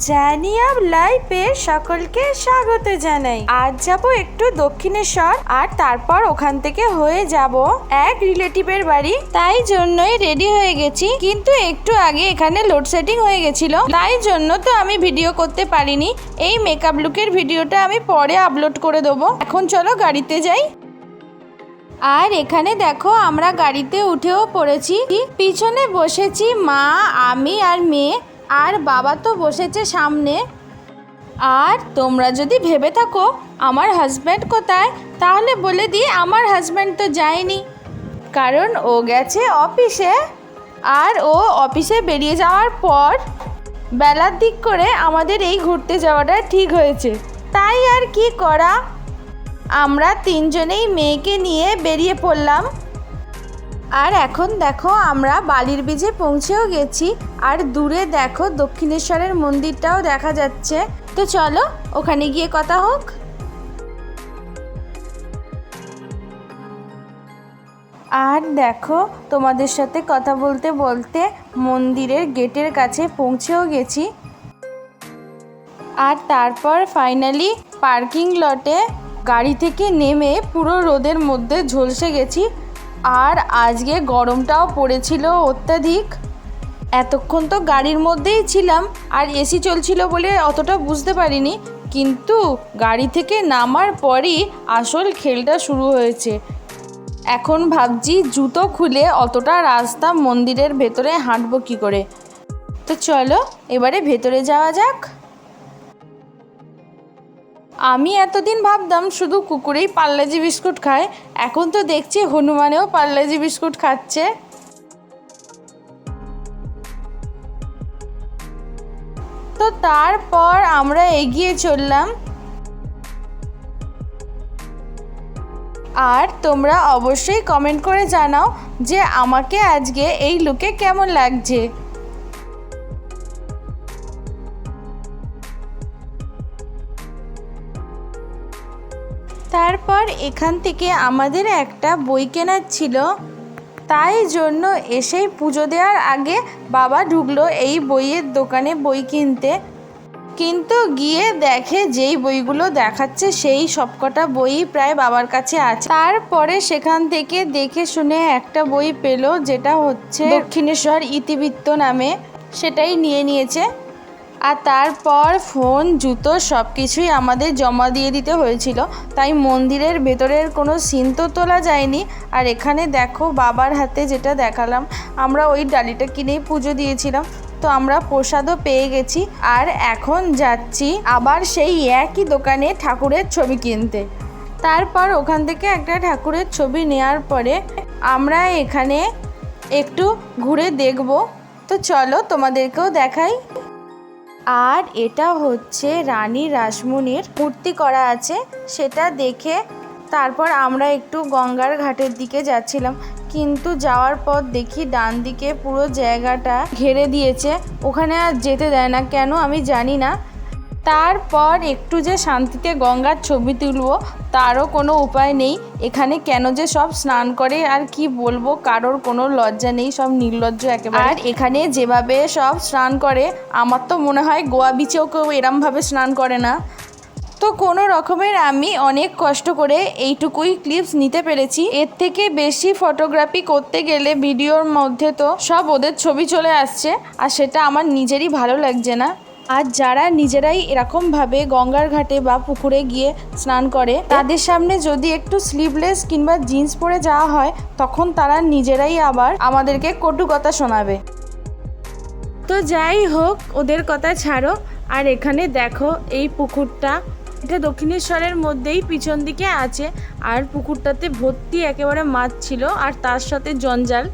জানিয়া লাইফে সকলকে স্বাগত জানাই। আজ যাব একটু দক্ষিণেশ্বর, আর তারপর ওখান থেকে হয়ে যাব এক রিলেটিভের বাড়ি। তাই জন্যই রেডি হয়ে গেছি, কিন্তু একটু আগে এখানে লোডশেডিং হয়ে গেছিল, তাই জন্য তো আমি ভিডিও করতে পারিনি। এই মেকআপ লুকের ভিডিওটা আমি পরে আপলোড করে দেবো। এখন চলো গাড়িতে যাই। আর এখানে দেখো আমরা গাড়িতে উঠেও পড়েছি। পিছনে বসেছি মা, আমি আর মেয়ে, আর বাবা তো বসেছে সামনে। আর তোমরা যদি ভেবে থাকো আমার হাজব্যান্ড কোথায়, তাহলে বলে দিই আমার হাজব্যান্ড তো যায়নি, কারণ ও গেছে অফিসে। আর ও অফিসে বেরিয়ে যাওয়ার পর বেলার দিক করে আমাদের এই ঘুরতে যাওয়াটা ঠিক হয়েছে। তাই আর কি করা, আমরা তিনজনেই মেয়েকে নিয়ে বেরিয়ে পড়লাম। আর এখন দেখো আমরা বালির বীজে পৌঁছেও গেছি, আর দূরে দেখো দক্ষিণেশ্বরের মন্দিরটাও দেখা যাচ্ছে। তো চলো ওখানে গিয়ে কথা হোক। আর দেখো তোমাদের সাথে কথা বলতে বলতে মন্দিরের গেটের কাছে পৌঁছেও গেছি। আর তারপর ফাইনালি পার্কিং লটে গাড়ি থেকে নেমে পুরো রোদের মধ্যে ঝলসে গেছি। আর আজকে গরমটাও পড়েছিল অত্যাধিক। এতক্ষণ তো গাড়ির মধ্যেই ছিলাম, আর এসি চলছিল বলে অতটা বুঝতে পারিনি, কিন্তু গাড়ি থেকে নামার পরই আসল খেলটা শুরু হয়েছে। এখন ভাবছি জুতো খুলে অতটা রাস্তা মন্দিরের ভেতরে হাঁটবো কী করে। তো চলো এবারে ভেতরে যাওয়া যাক। আমি এতদিন ভাবতাম শুধু কুকুরেই পার্লেজি বিস্কুট খায়, এখন তো দেখছি হনুমানেও পার্লেজি বিস্কুট খাচ্ছে। তো তারপর আমরা এগিয়ে চললাম। আর তোমরা অবশ্যই কমেন্ট করে জানাও যে আমাকে আজকে এই লুকে কেমন লাগছে। তারপর এখান থেকে আমাদের একটা বই কেনার ছিল, তাই জন্য এসেই পুজো দেওয়ার আগে বাবা ঢুকলো এই বইয়ের দোকানে বই কিনতে। কিন্তু গিয়ে দেখে যেই বইগুলো দেখাচ্ছে সেই সবকটা বই প্রায় বাবার কাছে আছে। তারপরে সেখান থেকে দেখে শুনে একটা বই পেলো, যেটা হচ্ছে দক্ষিণেশ্বর ইতিবৃত্ত নামে, সেটাই নিয়ে নিয়েছে। আর তারপর ফোন, জুতো সব কিছুই আমাদের জমা দিয়ে দিতে হয়েছিল, তাই মন্দিরের ভেতরের কোনো সিন তো তোলা যায়নি। আর এখানে দেখো বাবার হাতে যেটা দেখালাম, আমরা ওই ডালিটা কিনেই পুজো দিয়েছিলাম। তো আমরা প্রসাদও পেয়ে গেছি, আর এখন যাচ্ছি আবার সেই একই দোকানে ঠাকুরের ছবি কিনতে। তারপর ওখান থেকে একটা ঠাকুরের ছবি নেওয়ার পরে আমরা এখানে একটু ঘুরে দেখব। তো চলো তোমাদেরকেও দেখাই। আর এটা হচ্ছে রানী রাসমণির মূর্তি করা আছে, সেটা দেখে তারপর আমরা একটু গঙ্গার ঘাটের দিকে যাচ্ছিলাম, কিন্তু যাওয়ার পর দেখি ডান দিকে পুরো জায়গাটা ঘেরে দিয়েছে, ওখানে আর যেতে দেয় না কেন আমি জানি না। তারপর একটু যে শান্তিতে গঙ্গার ছবি তুলবো তারও কোনো উপায় নেই। এখানে কেন যে সব স্নান করে আর কি বলবো, কারোর কোনো লজ্জা নেই, সব নির্লজ্জ একেবারে। আর এখানে যেভাবে সব স্নান করে, আমার তো মনে হয় গোয়া বিচেও কেউ এরমভাবে স্নান করে না। তো কোনো রকমের আমি অনেক কষ্ট করে এইটুকুই ক্লিপস নিতে পেরেছি। এর থেকে বেশি ফটোগ্রাফি করতে গেলে ভিডিওর মধ্যে তো সব ওদের ছবি চলে আসছে, আর সেটা আমার নিজেরই ভালো লাগছে না। আর যারা নিজেরাই এরকমভাবে গঙ্গার ঘাটে বা পুকুরে গিয়ে স্নান করে, তাদের সামনে যদি একটু স্লিভলেস কিংবা জিন্স পরে যাওয়া হয়, তখন তারা নিজেরাই আবার আমাদেরকে কটু কথা শোনাবে। তো যাই হোক, ওদের কথা ছাড়ো। আর এখানে দেখো এই পুকুরটা, এটা দক্ষিণেশ্বরের মধ্যেই পিছন দিকে আছে, আর পুকুরটাতে ভর্তি একেবারে মাছ ছিল, আর তার সাথে জঞ্জাল।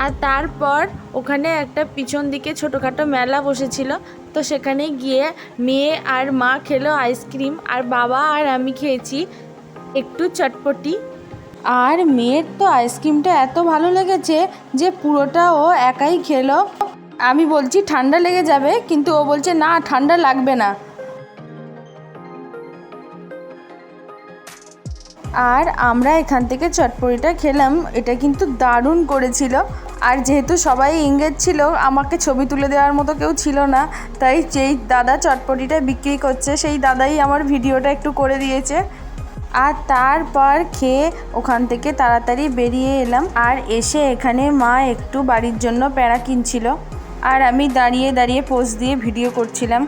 আর তারপর ওখানে একটা পিছন দিকে ছোটোখাটো মেলা বসেছিল, তো সেখানে গিয়ে মেয়ে আর মা খেলো আইসক্রিম, আর বাবা আর আমি খেয়েছি একটু চটপটি। আর মেয়ের তো আইসক্রিমটা এত ভালো লেগেছে যে পুরোটা ও একাই খেলো। আমি বলছি ঠান্ডা লেগে যাবে, কিন্তু ও বলছে না ঠান্ডা লাগবে না। আর আমরা এখান থেকে চটপটিটা খেলাম, এটা কিন্তু দারুণ করেছিল। আর যেহেতু সবাই এঙ্গেজ ছিল, আমাকে ছবি তুলে দেওয়ার মতো কেউ ছিল না, তাই যেই দাদা চটপটিটা বিক্রি করছে সেই দাদাই আমার ভিডিওটা একটু করে দিয়েছে। আর তারপর খেয়ে ওখান থেকে তাড়াতাড়ি বেরিয়ে এলাম। আর এসে এখানে মা একটু বাড়ির জন্য প্যাঁড়া কিনছিল, আর আমি দাঁড়িয়ে দাঁড়িয়ে পোজ দিয়ে ভিডিও করছিলাম।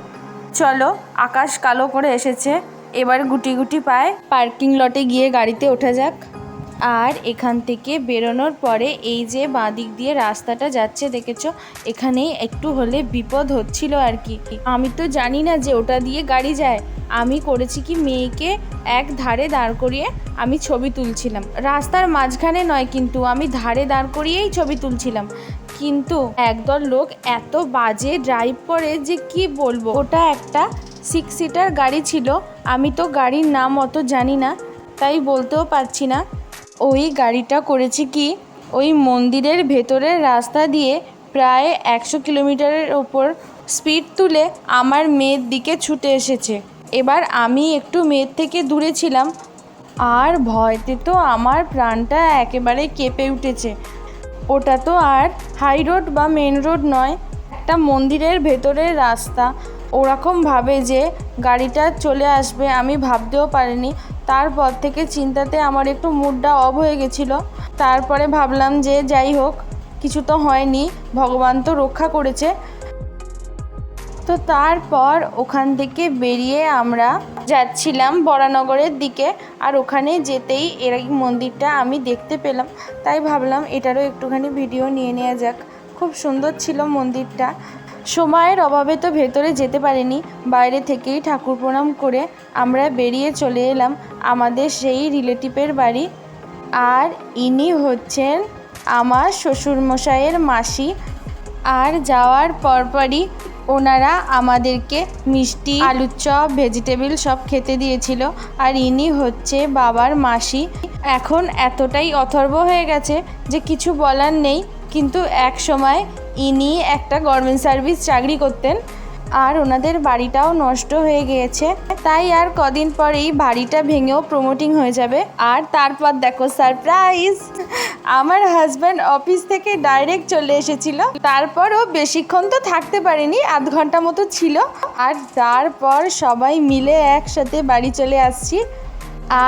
চলো, আকাশ কালো করে এসেছে, এবার গুটি গুটি পায়ে পার্কিং লটে গিয়ে গাড়িতে ওঠা যাক। আর এখান থেকে বেরোনোর পরে এই যে বাঁদিক দিয়ে রাস্তাটা যাচ্ছে দেখেছো, এখানেই একটু হলে বিপদ হচ্ছিল আর কি। আমি তো জানি না যে ওটা দিয়ে গাড়ি যায়। আমি করেছি কি, মেয়েকে এক ধারে দাঁড় করিয়ে আমি ছবি তুলছিলাম। রাস্তার মাঝখানে নয়, কিন্তু আমি ধারে দাঁড় করিয়েই ছবি তুলছিলাম। কিন্তু একদল লোক এত বাজে ড্রাইভ করে যে কি বলবো। ওটা একটা 6 সিটার গাড়ি ছিল। আমি তো গাড়ির নাম অত জানি না, তাই বলতেও পারছি না। ওই গাড়িটা করেছি কি, ওই মন্দিরের ভেতরের রাস্তা দিয়ে প্রায় 100 কিলোমিটারের ওপর স্পিড তুলে আমার মেয়ের দিকে ছুটে এসেছে। এবার আমি একটু মেয়ের থেকে দূরে ছিলাম, আর ভয়তে তো আমার প্রাণটা একেবারে কেঁপে উঠেছে। ওটা তো আর হাই রোড বা মেন রোড নয়, একটা মন্দিরের ভেতরের রাস্তা। ওরকমভাবে যে গাড়িটা চলে আসবে আমি ভাবতেও পারিনি। তারপর থেকে চিন্তাতে আমার একটু মুডটা অফ হয়ে গেছিলো। তারপরে ভাবলাম যে যাই হোক, কিছু তো হয়নি, ভগবান তো রক্ষা করেছে। তো তারপর ওখান থেকে বেরিয়ে আমরা যাচ্ছিলাম বরানগরের দিকে। আর ওখানে যেতেই এই মন্দিরটা আমি দেখতে পেলাম, তাই ভাবলাম এটারও একটুখানি ভিডিও নিয়ে নেওয়া যাক। খুব সুন্দর ছিল মন্দিরটা। সময়ের অভাবে তো ভেতরে যেতে পারিনি, বাইরে থেকেই ঠাকুর প্রণাম করে আমরা বেরিয়ে চলে এলাম আমাদের সেই রিলেটিভের বাড়ি। আর ইনি হচ্ছেন আমার শ্বশুরমশাইয়ের মাসি। আর যাওয়ার পরপরই ওনারা আমাদেরকে মিষ্টি, আলুর চপ, ভেজিটেবিল সব খেতে দিয়েছিল। আর ইনি হচ্ছে বাবার মাসি। এখন এতটাই অথর্ব হয়ে গেছে যে কিছু বলার নেই, কিন্তু এক সময় ইনি একটা গভর্নমেন্ট সার্ভিস চাকরি করতেন, আর ওনাদের বাড়িটাও নষ্ট হয়ে গিয়েছে। তাই আর কদিন পরেই বাড়িটা ভেঙেও প্রমোটিং হয়ে যাবে। আর তারপর দেখো সারপ্রাইজ, আমার হাজব্যান্ড অফিস থেকে ডাইরেক্ট চলে এসেছিল। তারপরও বেশিক্ষণ তো থাকতে পারিনি, আধ ঘন্টা মতো ছিল। আর তারপর সবাই মিলে একসাথে বাড়ি চলে আসছি।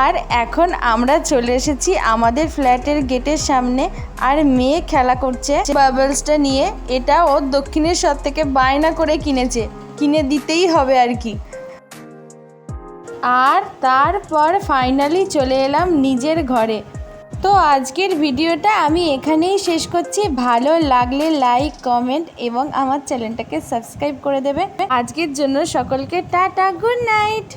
আর এখন আমরা চলে এসেছি আমাদের ফ্ল্যাটের গেটের সামনে। আর মেয়ে খেলা করছে বাবলসটা নিয়ে। এটা ওর দক্ষিণেশ্বর থেকে বায়না করে কিনেছে, কিনে দিতেই হবে আর কি। আর তারপর ফাইনালি চলে এলাম নিজের ঘরে। তো আজকের ভিডিওটা আমি এখানেই শেষ করছি। ভালো লাগলে লাইক, কমেন্ট এবং আমার চ্যানেলটাকে সাবস্ক্রাইব করে দেবে। আজকের জন্য সকলকে টাটা, গুড নাইট।